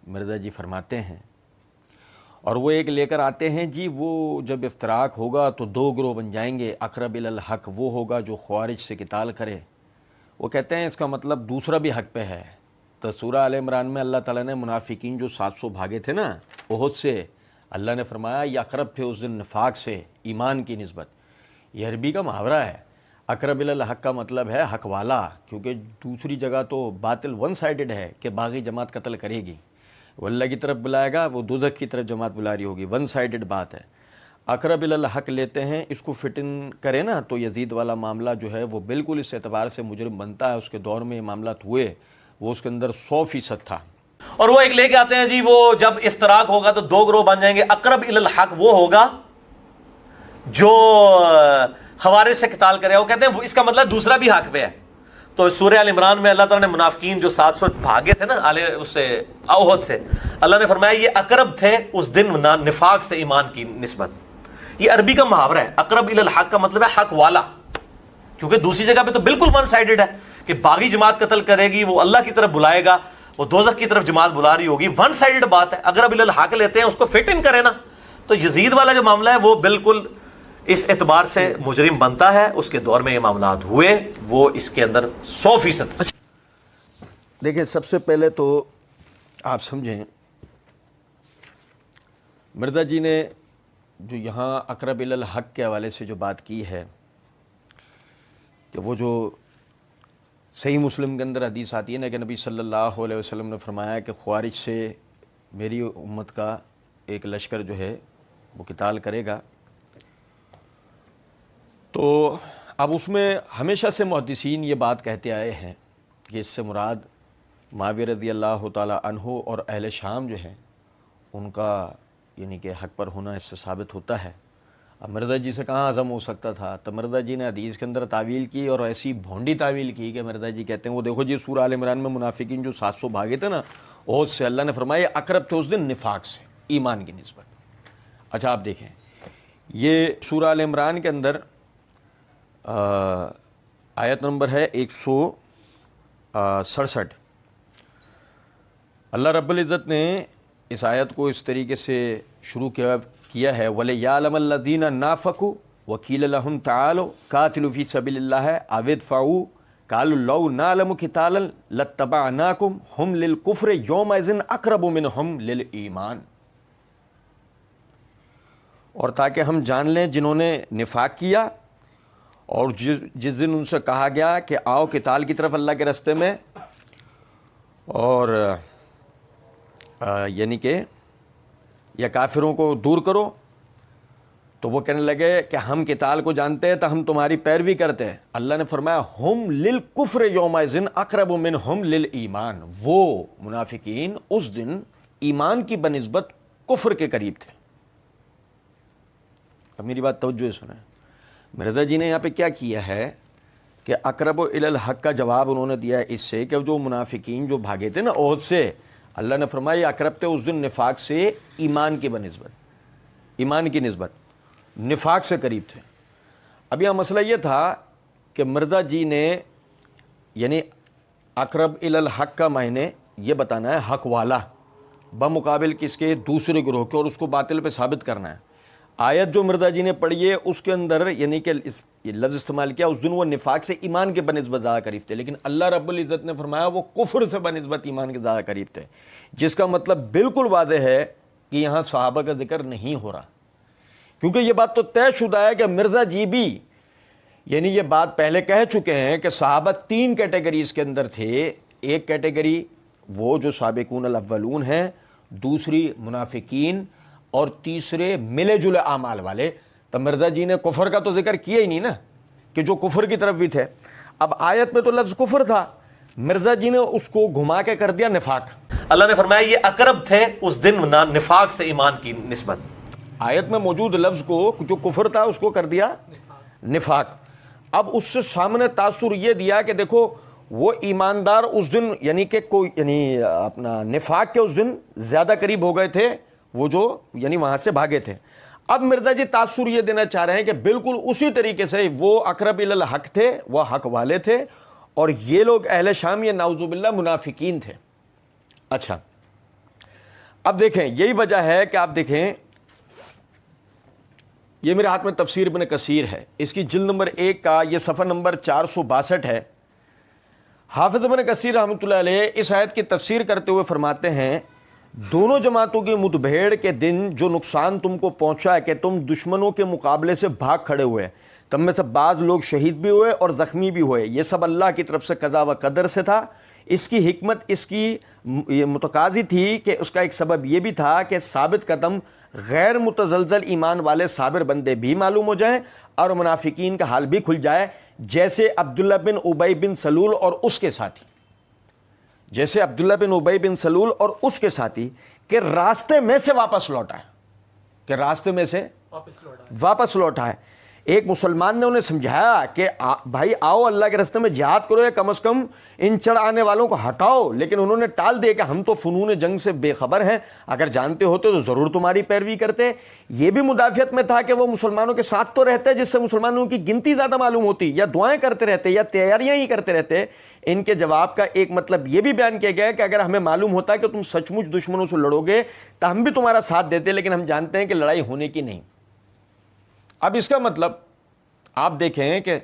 مرزا جی فرماتے ہیں، اور وہ ایک لے کر آتے ہیں جی، وہ جب افتراق ہوگا تو دو گروہ بن جائیں گے، اقرب الی الحق وہ ہوگا جو خوارج سے قتال کرے۔ وہ کہتے ہیں اس کا مطلب دوسرا بھی حق پہ ہے۔ تو سورہ آل عمران میں اللہ تعالیٰ نے منافقین جو 700 بھاگے تھے نا احد سے، اللہ نے فرمایا یہ اقرب تھے اس دن نفاق سے ایمان کی نسبت۔ یہ عربی کا محاورہ ہے۔ اقرب الی الحق کا مطلب ہے حق والا، کیونکہ دوسری جگہ تو باطل ون سائیڈڈ ہے کہ باغی جماعت قتل کرے گی، وہ اللہ کی طرف بلائے گا، وہ دوزخ کی طرف جماعت بلا رہی ہوگی، ون سائیڈڈ بات ہے۔ اقرب الی الحق لیتے ہیں، اس کو فٹ ان کرے نا تو یزید والا معاملہ جو ہے وہ بالکل اس اعتبار سے مجرم بنتا ہے۔ اس کے دور میں یہ معاملات ہوئے، وہ اس کے اندر 100% تھا۔ اور وہ ایک لے کے آتے ہیں جی، وہ جب افتراق ہوگا تو دو گروہ بن جائیں گے، اقرب الی الحق وہ ہوگا جو خوارج سے قتال کرے۔ وہ کہتے ہیں اس کا مطلب دوسرا بھی حق پہ ہے۔ تو سورہ ال عمران میں اللہ تعالیٰ نے منافقین جو 700 بھاگے تھے نا اس سے احد سے، اللہ نے فرمایا یہ اقرب تھے اس دن نفاق سے ایمان کی نسبت۔ یہ عربی کا محاورہ ہے۔ اقرب الی الحق کا مطلب ہے حق والا، کیونکہ دوسری جگہ پہ تو بالکل ون سائیڈڈ ہے کہ باغی جماعت قتل کرے گی، وہ اللہ کی طرف بلائے گا، وہ دوزخ کی طرف جماعت بلا رہی ہوگی، ون سائیڈڈ بات ہے۔ اقرب الی الحق لیتے ہیں، اس کو فٹ ان کرے نا، تو یزید والا جو معاملہ ہے وہ بالکل اس اعتبار سے مجرم بنتا ہے۔ اس کے دور میں یہ معاملات ہوئے، وہ اس کے اندر 100%۔ دیکھیں، سب سے پہلے تو آپ سمجھیں مرزا جی نے جو یہاں اقرب الی الحق کے حوالے سے جو بات کی ہے کہ وہ جو صحیح مسلم کے اندر حدیث آتی ہے نا کہ نبی صلی اللہ علیہ وسلم نے فرمایا کہ خوارج سے میری امت کا ایک لشکر جو ہے وہ قتال کرے گا، تو اب اس میں ہمیشہ سے محدثین یہ بات کہتے آئے ہیں کہ اس سے مراد معاویہ رضی اللہ تعالیٰ عنہ اور اہل شام جو ہیں ان کا یعنی کہ حق پر ہونا اس سے ثابت ہوتا ہے۔ اب مرزا جی سے کہاں عزم ہو سکتا تھا؟ تو مرزا جی نے حدیث کے اندر تعویل کی، اور ایسی بھونڈی تعویل کی کہ مرزا جی کہتے ہیں وہ دیکھو جی سورہ آل عمران میں منافقین جو 700 بھاگے تھے نا احد سے، اللہ نے فرمایا اقرب تھے اس دن نفاق سے ایمان کی نسبت۔ اچھا آپ دیکھیں یہ سورہ آل عمران کے اندر آیت نمبر ہے 167۔ اللہ رب العزت نے اس آیت کو اس طریقے سے شروع کیا ہے، وَلِيَعْلَمَ الَّذِينَ نَافَقُوا وَقِيلَ لَهُمْ تَعَالَوْا قَاتِلُوا فِي سَبِيلِ اللَّهِ أَوِ ادْفَعُوا قَالُوا لَوْ نَعْلَمُ قِتَالًا لَاتَّبَعْنَاكُمْ هُمْ لِلْكُفْرِ يَوْمَئِذٍ أَقْرَبُ مِنْهُمْ لِلْإِيمَانِ۔ اور تاکہ ہم جان لیں جنہوں نے نفاق کیا اور جس دن ان سے کہا گیا کہ آؤ قتال کی طرف اللہ کے راستے میں، اور یعنی کہ یا کافروں کو دور کرو، تو وہ کہنے لگے کہ ہم قتال کو جانتے ہیں تو ہم تمہاری پیروی کرتے ہیں۔ اللہ نے فرمایا ہم للکفر یومئذ اقرب منہم للایمان، وہ منافقین اس دن ایمان کی بنسبت کفر کے قریب تھے۔ اب میری بات توجہ سے سنیں، مرزا جی نے یہاں پہ کیا کیا ہے کہ اقرب الی الحق کا جواب انہوں نے دیا ہے اس سے کہ جو منافقین جو بھاگے تھے نا احد سے، اللہ نے فرمایا یہ اقرب تھے اس دن نفاق سے ایمان کی بنسبت، ایمان کی نسبت نفاق سے قریب تھے۔ اب یہاں مسئلہ یہ تھا کہ مرزا جی نے یعنی اقرب الی الحق کا معنی یہ بتانا ہے حق والا بمقابل کس کے؟ دوسرے گروہ کے، اور اس کو باطل پہ ثابت کرنا ہے۔ آیت جو مرزا جی نے پڑھی ہے اس کے اندر یعنی کہ یہ لفظ استعمال کیا، اس دن وہ نفاق سے ایمان کے بنسبت زیادہ قریب تھے، لیکن اللہ رب العزت نے فرمایا وہ کفر سے بنسبت ایمان کے زیادہ قریب تھے، جس کا مطلب بالکل واضح ہے کہ یہاں صحابہ کا ذکر نہیں ہو رہا، کیونکہ یہ بات تو طے شدہ ہے کہ مرزا جی بھی یعنی یہ بات پہلے کہہ چکے ہیں کہ صحابہ 3 کیٹیگریز کے اندر تھے۔ ایک کیٹیگری وہ جو سابقون الاولون ہیں، دوسری منافقین، اور تیسرے ملے جلے اعمال والے۔ تو مرزا جی نے کفر کا تو ذکر کیا ہی نہیں نا کہ جو کفر کی طرف بھی تھے۔ اب آیت میں تو لفظ کفر تھا، مرزا جی نے اس کو گھما کے کر دیا نفاق۔ اللہ نے فرمایا یہ اقرب تھے اس دن نفاق سے ایمان کی نسبت۔ آیت میں موجود لفظ کو جو کفر تھا اس کو کر دیا نفاق۔ اب اس سے سامنے تاثر یہ دیا کہ دیکھو وہ ایماندار اس دن یعنی کہ کوئی یعنی اپنا نفاق کے اس دن زیادہ قریب ہو گئے تھے وہ جو یعنی وہاں سے بھاگے تھے۔ اب مرزا جی تاثر یہ دینا چاہ رہے ہیں کہ بالکل اسی طریقے سے وہ اقرب الی الحق تھے، وہ حق والے تھے، اور یہ لوگ اہل شام یہ نعوذ باللہ منافقین تھے۔ اچھا اب دیکھیں یہی وجہ ہے کہ آپ دیکھیں یہ میرے ہاتھ میں تفسیر ابن کثیر ہے، اس کی جلد نمبر 1 کا یہ صفحہ نمبر 462 ہے۔ حافظ ابن کثیر رحمۃ اللہ علیہ اس آیت کی تفسیر کرتے ہوئے فرماتے ہیں دونوں جماعتوں کی مدبھیڑ کے دن جو نقصان تم کو پہنچا ہے کہ تم دشمنوں کے مقابلے سے بھاگ کھڑے ہوئے، تم میں سے بعض لوگ شہید بھی ہوئے اور زخمی بھی ہوئے، یہ سب اللہ کی طرف سے قضا و قدر سے تھا۔ اس کی حکمت اس کی متقاضی تھی کہ اس کا ایک سبب یہ بھی تھا کہ ثابت قدم غیر متزلزل ایمان والے صابر بندے بھی معلوم ہو جائیں اور منافقین کا حال بھی کھل جائے، جیسے عبداللہ بن ابی بن سلول اور اس کے ساتھی، جیسے عبداللہ بن ابی بن سلول اور اس کے ساتھی کہ راستے میں سے واپس لوٹا ہے، کہ راستے میں سے واپس لوٹا ہے۔ ایک مسلمان نے انہیں سمجھایا کہ بھائی آؤ اللہ کے راستے میں جہاد کرو یا کم از کم ان چڑھ آنے والوں کو ہٹاؤ، لیکن انہوں نے ٹال دیا کہ ہم تو فنون جنگ سے بے خبر ہیں، اگر جانتے ہوتے تو ضرور تمہاری پیروی کرتے۔ یہ بھی مدافعت میں تھا کہ وہ مسلمانوں کے ساتھ تو رہتے جس سے مسلمانوں کی گنتی زیادہ معلوم ہوتی، یا دعائیں کرتے رہتے یا تیاریاں ہی کرتے رہتے۔ ان کے جواب کا ایک مطلب یہ بھی بیان کیا گیا کہ اگر ہمیں معلوم ہوتا کہ تم سچ مچ دشمنوں سے لڑو گے تو ہم بھی تمہارا ساتھ دیتے، لیکن ہم جانتے ہیں کہ لڑائی ہونے کی نہیں۔ اب اس کا مطلب آپ دیکھیں کہ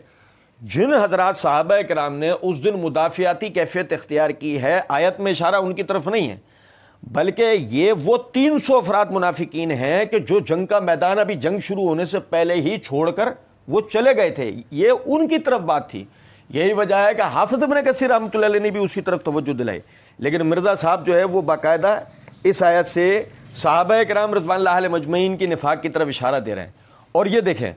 جن حضرات صحابہ کرام نے اس دن مدافعاتی کیفیت اختیار کی ہے، آیت میں اشارہ ان کی طرف نہیں ہے، بلکہ یہ وہ 300 افراد منافقین ہیں کہ جو جنگ کا میدان ابھی جنگ شروع ہونے سے پہلے ہی چھوڑ کر وہ چلے گئے تھے، یہ ان کی طرف بات تھی۔ یہی وجہ ہے کہ حافظ ابن کثیر رحمۃ اللہ علیہ نے بھی اسی طرف توجہ دلائی، لیکن مرزا صاحب جو ہے وہ باقاعدہ اس آیت سے صحابہ کرام رضوان اللہ علیہ مجمعین کی نفاق کی طرف اشارہ دے رہے ہیں۔ اور یہ دیکھیں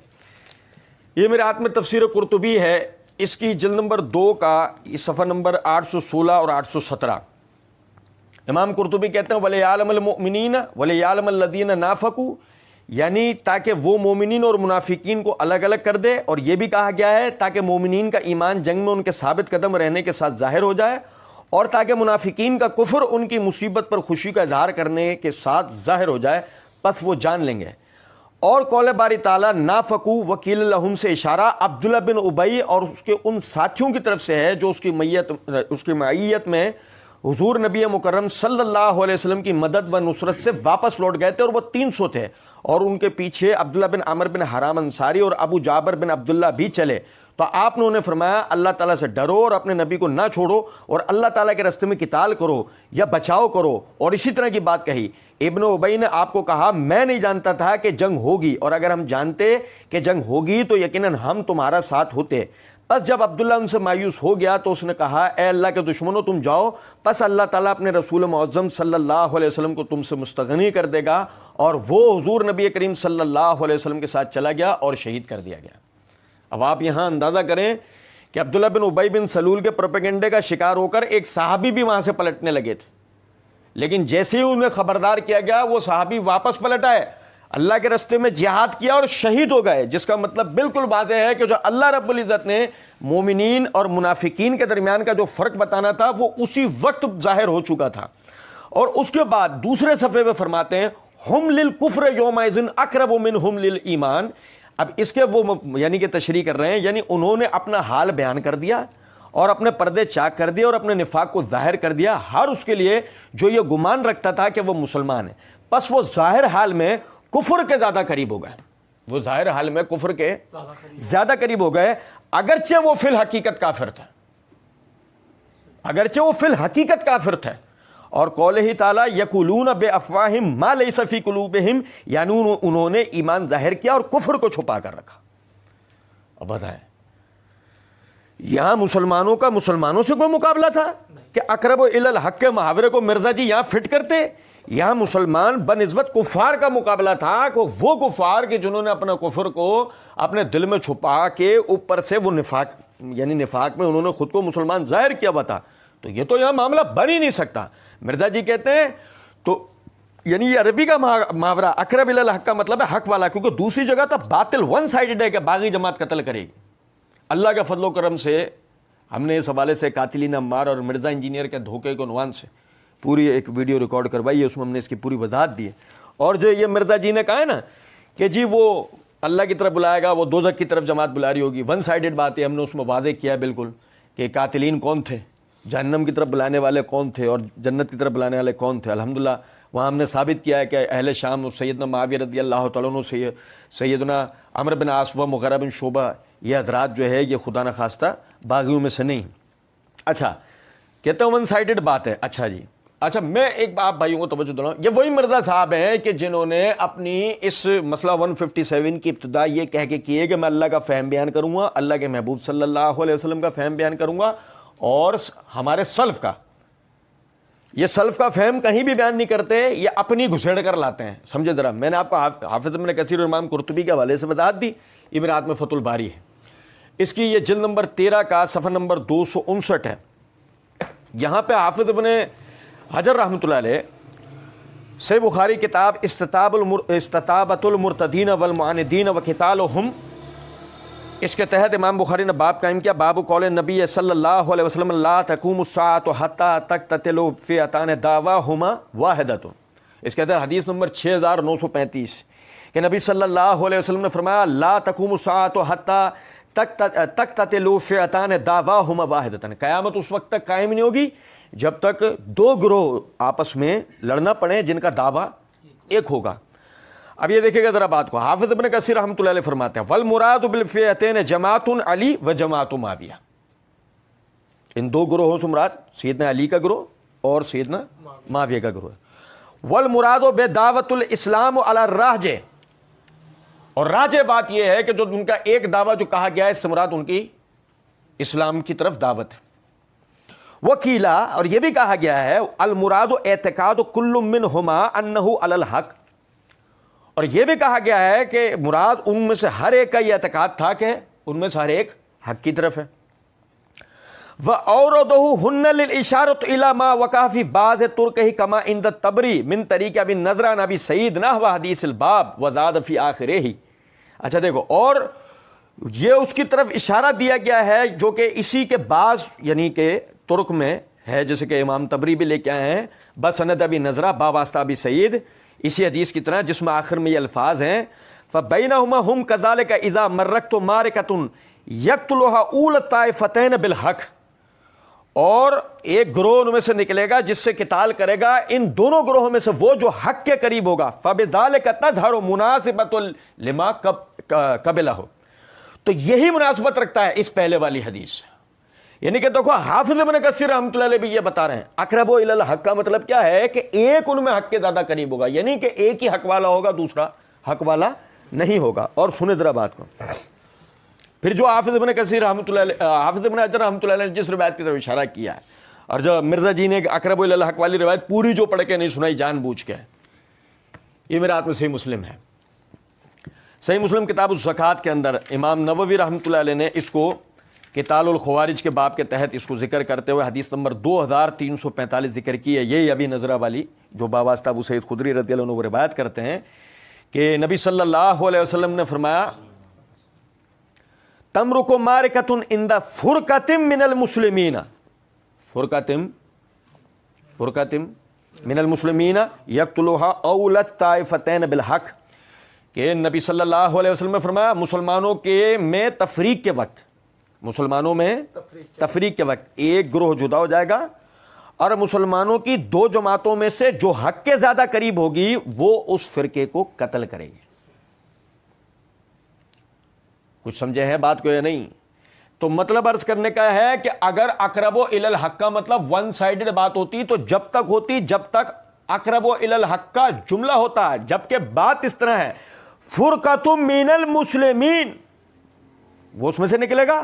یہ میرے ہاتھ میں تفسیر قرطبی ہے، اس کی جلد نمبر 2 کا صفحہ نمبر 816 اور 817۔ امام قرطبی کہتے ہیں وَلِيَعْلَمَ الْمُؤْمِنِينَ وَلِيَعْلَمَ الَّذِينَ نَافَقُوا، یعنی تاکہ وہ مومنین اور منافقین کو الگ الگ کر دے، اور یہ بھی کہا گیا ہے تاکہ مومنین کا ایمان جنگ میں ان کے ثابت قدم رہنے کے ساتھ ظاہر ہو جائے، اور تاکہ منافقین کا کفر ان کی مصیبت پر خوشی کا اظہار کرنے کے ساتھ ظاہر ہو جائے، پس وہ جان لیں گے۔ اور قول باری تعالیٰ نافقو وکیل لہم سے اشارہ عبداللہ بن ابی اور اس کے ان ساتھیوں کی طرف سے ہے جو اس کی معیت میں حضور نبی مکرم صلی اللہ علیہ وسلم کی مدد و نصرت سے واپس لوٹ گئے تھے، اور وہ 300 تھے، اور ان کے پیچھے عبداللہ بن عمر بن حرام انصاری اور ابو جابر بن عبداللہ بھی چلے۔ تو آپ نے انہیں فرمایا اللہ تعالیٰ سے ڈرو اور اپنے نبی کو نہ چھوڑو، اور اللہ تعالیٰ کے راستے میں قتال کرو یا بچاؤ کرو، اور اسی طرح کی بات کہی۔ ابن ابی نے آپ کو کہا میں نہیں جانتا تھا کہ جنگ ہوگی، اور اگر ہم جانتے کہ جنگ ہوگی تو یقیناً ہم تمہارا ساتھ ہوتے۔ پس جب عبداللہ ان سے مایوس ہو گیا تو اس نے کہا اے اللہ کے دشمنوں تم جاؤ، پس اللہ تعالیٰ اپنے رسول معظم صلی اللہ علیہ وسلم کو تم سے مستغنی کر دے گا، اور وہ حضور نبی کریم صلی اللہ علیہ وسلم کے ساتھ چلا گیا اور شہید کر دیا گیا۔ اب آپ یہاں اندازہ کریں کہ عبداللہ بن ابی بن سلول کے پروپیگنڈے کا شکار ہو کر ایک صحابی بھی وہاں سے پلٹنے لگے تھے، لیکن جیسے ہی انہیں خبردار کیا گیا وہ صحابی واپس پلٹ آئے، اللہ کے راستے میں جہاد کیا اور شہید ہو گئے، جس کا مطلب بالکل واضح ہے کہ جو اللہ رب العزت نے مومنین اور منافقین کے درمیان کا جو فرق بتانا تھا وہ اسی وقت ظاہر ہو چکا تھا۔ اور اس کے بعد دوسرے صفحے میں فرماتے ہیں ہم للکفر یومئذ اقرب منہم للایمان۔ اب اس کے وہ یعنی کہ تشریح کر رہے ہیں، یعنی انہوں نے اپنا حال بیان کر دیا اور اپنے پردے چاک کر دیے اور اپنے نفاق کو ظاہر کر دیا، ہر اس کے لیے جو یہ گمان رکھتا تھا کہ وہ مسلمان ہے، پس وہ ظاہر حال میں کفر کے زیادہ قریب ہو گئے، وہ ظاہر حال میں کفر کے زیادہ قریب ہو گئے، اگرچہ وہ فی الحقیقت کافر تھا، اگرچہ وہ فی الحقیقت کافر تھا۔ اور قول ہی تعالیٰ یقولون بافواہہم ما لیس فی قلوبہم، یعنی انہوں نے ایمان ظاہر کیا اور کفر کو چھپا کر رکھا۔ اب بتائیں یہاں مسلمانوں کا مسلمانوں سے کوئی مقابلہ تھا کہ اقرب الی الحق کے محاورے کو مرزا جی یہاں فٹ کرتے؟ یہاں مسلمان بنسبت کفار کا مقابلہ تھا کہ وہ کفار کے جنہوں نے اپنا کفر کو اپنے دل میں چھپا کے اوپر سے وہ نفاق یعنی نفاق میں انہوں نے خود کو مسلمان ظاہر کیا بتا، تو یہ تو یہاں معاملہ بن ہی نہیں سکتا۔ مرزا جی کہتے ہیں تو یعنی یہ عربی کا محاورہ اقرب الی الحق کا مطلب ہے حق والا، کیونکہ دوسری جگہ تو باطل ون سائیڈڈ ہے کہ باغی جماعت قتل کرے گی۔ اللہ کے فضل و کرم سے ہم نے اس حوالے سے قاتلین عمار اور مرزا انجینئر کے دھوکے کے عنوان سے پوری ایک ویڈیو ریکارڈ کروائی ہے، اس میں ہم نے اس کی پوری وضاحت دی ہے۔ اور جو یہ مرزا جی نے کہا ہے نا کہ جی وہ اللہ کی طرف بلائے گا، وہ دوزخ کی طرف جماعت بلا رہی ہوگی، ون سائیڈڈ بات ہے، ہم نے اس میں واضح کیا ہے بالکل کہ قاتلین کون تھے، جہنم کی طرف بلانے والے کون تھے اور جنت کی طرف بلانے والے کون تھے۔ الحمدللہ وہاں ہم نے ثابت کیا ہے کہ اہل شام سیدنا معاویہ رضی اللہ تعالیٰ عنہ سے سیدنا عمرو بن عاص و مغیرہ بن شعبہ یہ حضرات جو ہے یہ خدا نخواستہ باغیوں میں سے نہیں. اچھا کہتے ہیں ون سائیڈڈ بات ہے. اچھا جی اچھا میں ایک آپ بھائیوں کو توجہ دلاؤں, یہ وہی مرزا صاحب ہیں کہ جنہوں نے اپنی اس مسئلہ 157 کی ابتدا یہ کہہ کے کیے کہ میں اللہ کا فہم بیان کروں گا, اللہ کے محبوب صلی اللہ علیہ وسلم کا فہم بیان کروں گا, اور ہمارے سلف کا. یہ سلف کا فہم کہیں بھی بیان نہیں کرتے, یہ اپنی گھسیڑ کر لاتے ہیں. سمجھے ذرا, میں نے آپ کو حافظ ابن کثیر اور امام قرطبی کے حوالے سے وضاحت دی, ابن رات میں فتح الباری ہے, اس کی یہ جلد نمبر 13 کا صفحہ نمبر 259 ہے. یہاں پہ حافظ ابن حجر رحمۃ اللہ علیہ صحیح بخاری کتاب استطابۃ المرتدین والمعاندین وقتالہم, اس کے تحت امام بخاری نے باب قائم کیا, باب قول نبی صلی اللہ علیہ وسلم لا تقوم الساعۃ حتی تقتتل فئتان دعواہما واحدۃ. اس کے تحت حدیث نمبر 6935 کہ نبی صلی اللہ علیہ وسلم نے فرمایا لا تقوم الساعۃ حتی تقتتل فئتان دعواہما واحدۃ, قیامت اس وقت تک قائم نہیں ہوگی جب تک دو گروہ آپس میں لڑنا پڑے جن کا دعویٰ ایک ہوگا. اب یہ دیکھیں گا ذرا بات کو, حافظ ابن کثیر رحمۃ اللہ علیہ فرماتے ہیں والمراد بالفئتین جماعت علی و جماعت معاویہ, ان دو گروہوں سے مراد سیدنا علی کا گروہ اور سیدنا معاویہ کا گروہ. والمراد بدعوۃ الاسلام علی الراجح, اور راجح بات یہ ہے کہ جو ان کا ایک دعویٰ جو کہا گیا ہے اس سے مراد ان کی اسلام کی طرف دعوت ہے. وکیلا, اور یہ بھی کہا گیا ہے المراد اعتقاد کل منہما انہ علی الحق, اور یہ بھی کہا گیا ہے کہ مراد ان میں سے ہر ایک کا یہ اعتقاد تھا کہ ان میں سے ہر ایک حق کی طرف ہے. وَأَوْرَدَهُ هُنَّ لِلْإِشَارَةِ إِلَى مَا وَقَعَ فِي بَعْضِ طُرُقِهِ كَمَا عِنْدَ الطَّبْرِي مِنْ طَرِيقِ أَبِي النَّضْرِ عَنْ أَبِي سَعِيدٍ نَحْوَ حَدِيثِ الْبَابِ وَزَادَ فِي آخِرِهِ. اچھا دیکھو, اور یہ اس کی طرف اشارہ دیا گیا ہے جو کہ اسی کے بعض یعنی کہ طرق میں ہے, جیسے کہ امام طبری بھی لے کے آئے ہیں بسند ابی نظرہ بواسطہ ابی سعید, اسی حدیث کی طرح جس میں آخر میں یہ الفاظ ہیں فبینہما ہم کذالک اذا مرکت مارکۃ یقتلھا اول الطائفتین بالحق, اور ایک گروہ ان میں سے نکلے گا جس سے قتال کرے گا ان دونوں گروہوں میں سے وہ جو حق کے قریب ہوگا, فبذالک تظہر مناسبۃ لما قبلہ, تو یہی مناسبت رکھتا ہے اس پہلے والی حدیث. یعنی کہ دیکھو حافظ ابن کثیر رحمۃ اللہ علیہ بھی یہ بتا رہے ہیں اقرب الی الحق کا مطلب کیا ہے کہ ایک ان میں حق کے زیادہ قریب ہوگا, یعنی کہ ایک ہی حق والا ہوگا دوسرا حق والا نہیں ہوگا. اور سنیں ذرا بات کو, پھر جو حافظ ابن کثیر رحمۃ اللہ علیہ حافظ ابن حجر رحمۃ اللہ علیہ نے جس روایت کی طرف اشارہ کیا ہے, اور جو مرزا جی نے اقرب الی الحق والی روایت پوری جو پڑھ کے نہیں سنائی جان بوجھ کے, یہ میرے ہاتھ میں صحیح مسلم ہے. صحیح مسلم کتاب الزکوٰۃ کے اندر امام نووی رحمۃ اللہ علیہ نے اس کو قتال الخوارج کے باب کے تحت اس کو ذکر کرتے ہوئے حدیث نمبر 2345 ذکر کی ہے. یہی ابی نظرہ والی جو بواسطہ ابو سعید خدری رضی اللہ عنہ روایت کرتے ہیں کہ نبی صلی اللہ علیہ وسلم نے فرمایا تمرک مارکۃ عند فرقۃ من المسلمین, فرقۃ من المسلمین یقتلھا اول الطائفتین بالحق, کہ نبی صلی اللہ علیہ وسلم نے فرمایا مسلمانوں کے میں تفریق کے وقت, مسلمانوں میں تفریق کے وقت ایک گروہ جدا ہو جائے گا اور مسلمانوں کی دو جماعتوں میں سے جو حق کے زیادہ قریب ہوگی وہ اس فرقے کو قتل کرے گی. کچھ سمجھے ہیں بات کو یا نہیں؟ تو مطلب عرض کرنے کا ہے کہ اگر اقرب الی الحق کا مطلب ون سائیڈڈ بات ہوتی تو جب تک ہوتی جب تک اقرب الی الحق کا جملہ ہوتا ہے, جبکہ بات اس طرح ہے فرقۃ من المسلمین, وہ اس میں سے نکلے گا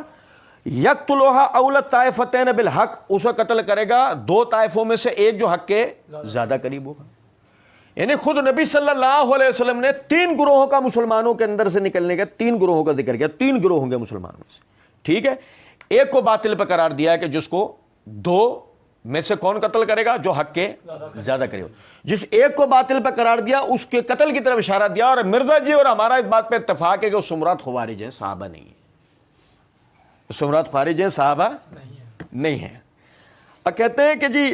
یقتلھا اول الطائفتین بالحق, اسے قتل کرے گا دو طائفوں میں سے ایک جو حق کے زیادہ قریب ہوگا. یعنی خود نبی صلی اللہ علیہ وسلم نے تین گروہوں کا مسلمانوں کے اندر سے نکلنے کا, تین گروہوں کا ذکر کیا, تین گروہ ہوں گے مسلمانوں میں سے, ٹھیک ہے. ایک کو باطل پہ قرار دیا ہے کہ جس کو دو میں سے کون قتل کرے گا جو حق کے زیادہ قریب, جس ایک کو باطل پہ قرار دیا اس کے قتل کی طرف اشارہ دیا. اور مرزا جی اور ہمارا اس بات پہ اتفاق ہے کہ اس مراد خوارج ہیں, صحابہ نہیں ہیں. اس مراد خوارج ہیں, صحابہ نہیں ہیں. اور کہتے ہیں کہ جی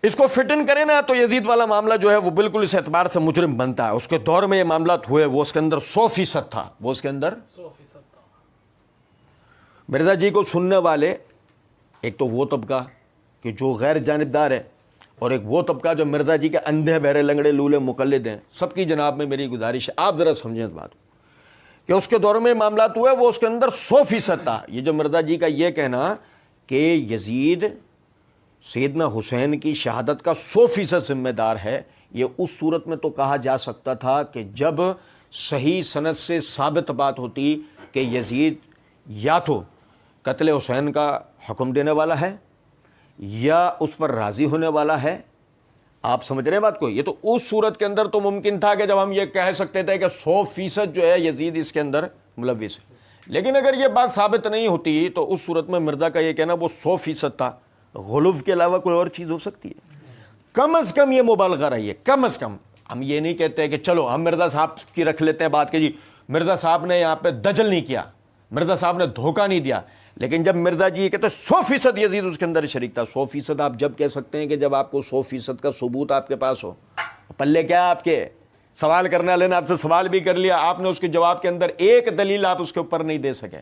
اس کو فٹ ان کریں نا تو یزید والا معاملہ جو ہے وہ بالکل اس اعتبار سے مجرم بنتا ہے. اس کے دور میں یہ معاملات ہوئے, وہ اس کے اندر 100% تھا, وہ اس کے اندر 100% تھا. مرزا جی کو سننے والے ایک تو وہ طبقہ کہ جو غیر جانبدار ہے, اور ایک وہ طبقہ جو مرزا جی کے اندھے بہرے لنگڑے لولے مقلد ہیں، سب کی جناب میں میری گزارش ہے آپ ذرا سمجھیں اس بات کو کہ اس کے دور میں معاملات ہوئے وہ اس کے اندر 100% تھا۔ یہ جو مرزا جی کا یہ کہنا کہ یزید سیدنا حسین کی شہادت کا 100% ذمہ دار ہے، یہ اس صورت میں تو کہا جا سکتا تھا کہ جب صحیح سند سے ثابت بات ہوتی کہ یزید یا تو قتل حسین کا حکم دینے والا ہے یا اس پر راضی ہونے والا ہے۔ آپ سمجھ رہے ہیں بات کو؟ یہ تو اس صورت کے اندر تو ممکن تھا کہ جب ہم یہ کہہ سکتے تھے کہ 100% جو ہے یزید اس کے اندر ملوث ہے، لیکن اگر یہ بات ثابت نہیں ہوتی تو اس صورت میں مرزا کا یہ کہنا وہ 100% تھا، غلو کے علاوہ کوئی اور چیز ہو سکتی ہے؟ کم از کم یہ مبالغہ رہی ہے، کم از کم۔ ہم یہ نہیں کہتے کہ چلو ہم مرزا صاحب کی رکھ لیتے ہیں بات کہ جی مرزا صاحب نے یہاں پہ دجل نہیں کیا، مرزا صاحب نے دھوکہ نہیں دیا، لیکن جب مرزا جی یہ کہتے ہیں 100% یزید اس کے اندر شریک تھا، 100% آپ جب کہہ سکتے ہیں کہ جب آپ کو 100% کا ثبوت آپ کے پاس ہو۔ پلے کیا آپ کے سوال کرنے والے نے آپ سے سوال بھی کر لیا، آپ نے اس کے جواب کے اندر ایک دلیل آپ اس کے اوپر نہیں دے سکے۔